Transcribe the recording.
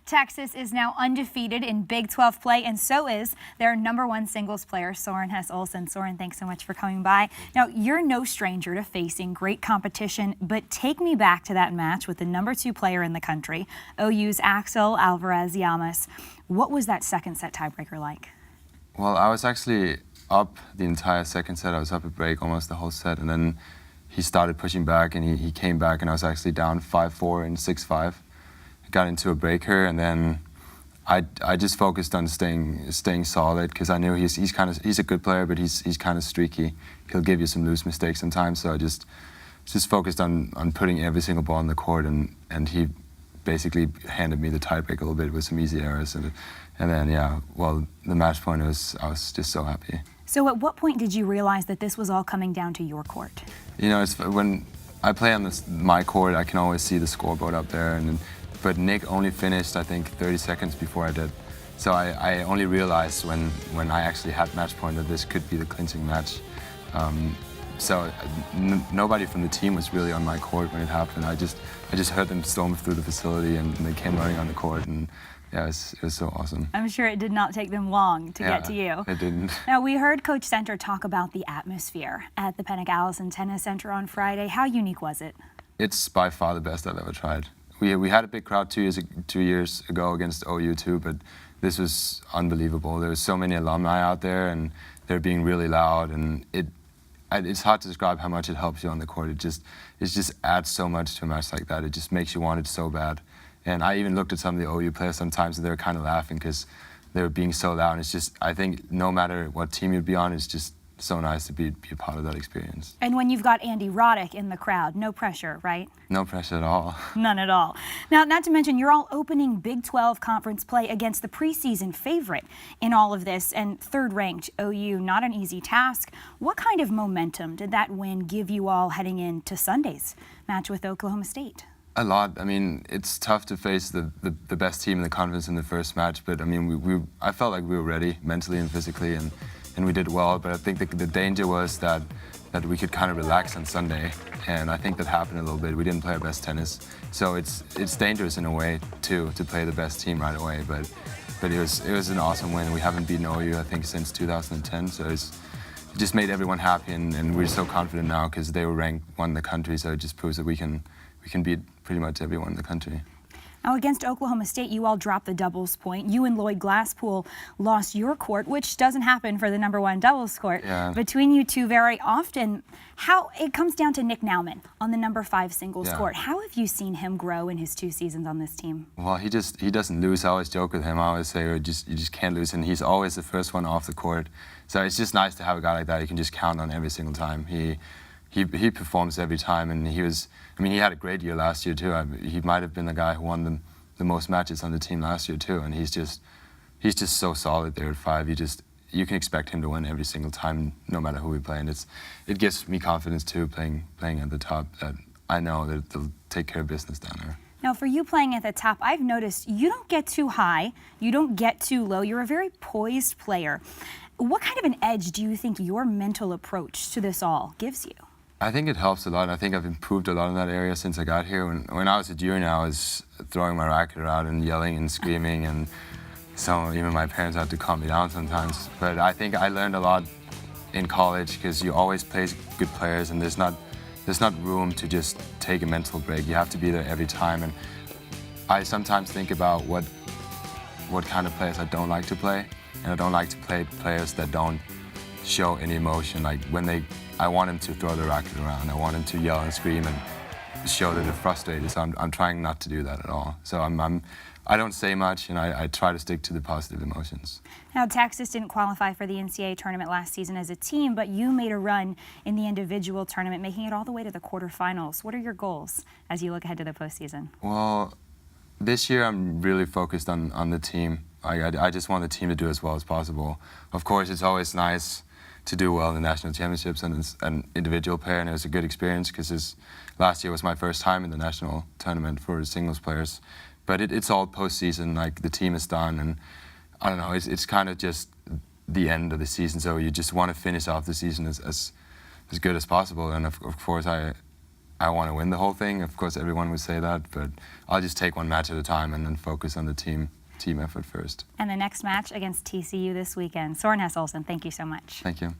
Texas is now undefeated in Big 12 play, and so is their #1 singles player, Søren Hess-Olesen. Søren, thanks so much for coming by. Now, you're no stranger to facing great competition, but take me back to that match with the #2 player in the country, OU's Axel Alvarez-Llamas. What was that second set tiebreaker like? Well, I was actually up the entire second set. I was up at break almost the whole set, and then he started pushing back, and he came back, and I was actually down 5-4 and 6-5. Got into a breaker, and then I just focused on staying solid, because I knew he's a good player, but he's kind of streaky. He'll give you some loose mistakes sometimes. So I just focused on putting every single ball on the court, and he basically handed me the tiebreak a little bit with some easy errors, and then the match point I was just so happy. So at what point did you realize that this was all coming down to your court? You know, it's when I play on my court, I can always see the scoreboard up there, but Nick only finished, I think, 30 seconds before I did. So I only realized when I actually had match point that this could be the clinching match. So nobody from the team was really on my court when it happened. I just heard them storm through the facility, and they came running on the court, and yeah, it was so awesome. I'm sure it did not take them long to get to you. It didn't. Now, we heard Coach Center talk about the atmosphere at the Pennick Allison Tennis Center on Friday. How unique was it? It's by far the best I've ever tried. We had a big crowd 2 years ago against OU too, but this was unbelievable. There was so many alumni out there, and they're being really loud, and it's hard to describe how much it helps you on the court. It just adds so much to a match like that. It just makes you want it so bad. And I even looked at some of the OU players sometimes, and they were kind of laughing because they were being so loud. And it's just, I think no matter what team you'd be on, it's just so nice to be a part of that experience. And when you've got Andy Roddick in the crowd, no pressure, right? No pressure at all. None at all. Now, not to mention, you're all opening Big 12 conference play against the preseason favorite in all of this, and third-ranked OU, not an easy task. What kind of momentum did that win give you all heading into Sunday's match with Oklahoma State? A lot. I mean, it's tough to face the best team in the conference in the first match, but I mean, I felt like we were ready mentally and physically, and we did well. But I think the danger was that we could kind of relax on Sunday, and I think that happened a little bit. We didn't play our best tennis, so it's dangerous in a way too to play the best team right away. But it was an awesome win. We haven't beaten OU, I think, since 2010, so it just made everyone happy, and we're so confident now because they were ranked 1 in the country. So it just proves that we can beat pretty much everyone in the country. Now, against Oklahoma State, you all dropped the doubles point. You and Lloyd Glasspool lost your court, which doesn't happen for the #1 doubles court. Yeah. Between you two very often. How it comes down to Nick Nauman on the #5 singles court. How have you seen him grow in his 2 seasons on this team? Well, he doesn't lose. I always joke with him. I always say you just can't lose, and he's always the first one off the court. So it's just nice to have a guy like that you can just count on every single time. He performs every time, and he had a great year last year too. He might have been the guy who won the most matches on the team last year too, and he's just so solid there at 5. You can expect him to win every single time, no matter who we play, and it gives me confidence too, playing at the top, that I know that they'll take care of business down there. Now, for you playing at the top, I've noticed you don't get too high, you don't get too low. You're a very poised player. What kind of an edge do you think your mental approach to this all gives you? I think it helps a lot. I think I've improved a lot in that area since I got here. When I was a junior, I was throwing my racket around and yelling and screaming, and even my parents had to calm me down sometimes. But I think I learned a lot in college because you always play good players, and there's not room to just take a mental break. You have to be there every time. And I sometimes think about what kind of players I don't like to play, and I don't like to play players that don't show any emotion. Like I want him to throw the racket around. I want him to yell and scream and show that they're frustrated. So I'm trying not to do that at all. So I don't say much, and I try to stick to the positive emotions. Now, Texas didn't qualify for the NCAA tournament last season as a team, but you made a run in the individual tournament, making it all the way to the quarterfinals. What are your goals as you look ahead to the postseason? Well, this year I'm really focused on the team. I just want the team to do as well as possible. Of course, it's always nice to do well in the national championships and as an individual player, and it was a good experience because last year was my first time in the national tournament for singles players. But it's all postseason, like the team is done, and I don't know, it's kind of just the end of the season, so you just want to finish off the season as good as possible. And of course, I want to win the whole thing. Of course, everyone would say that, but I'll just take one match at a time and then focus on the team effort first. And the next match against TCU this weekend. Søren Hess-Olesen, thank you so much. Thank you.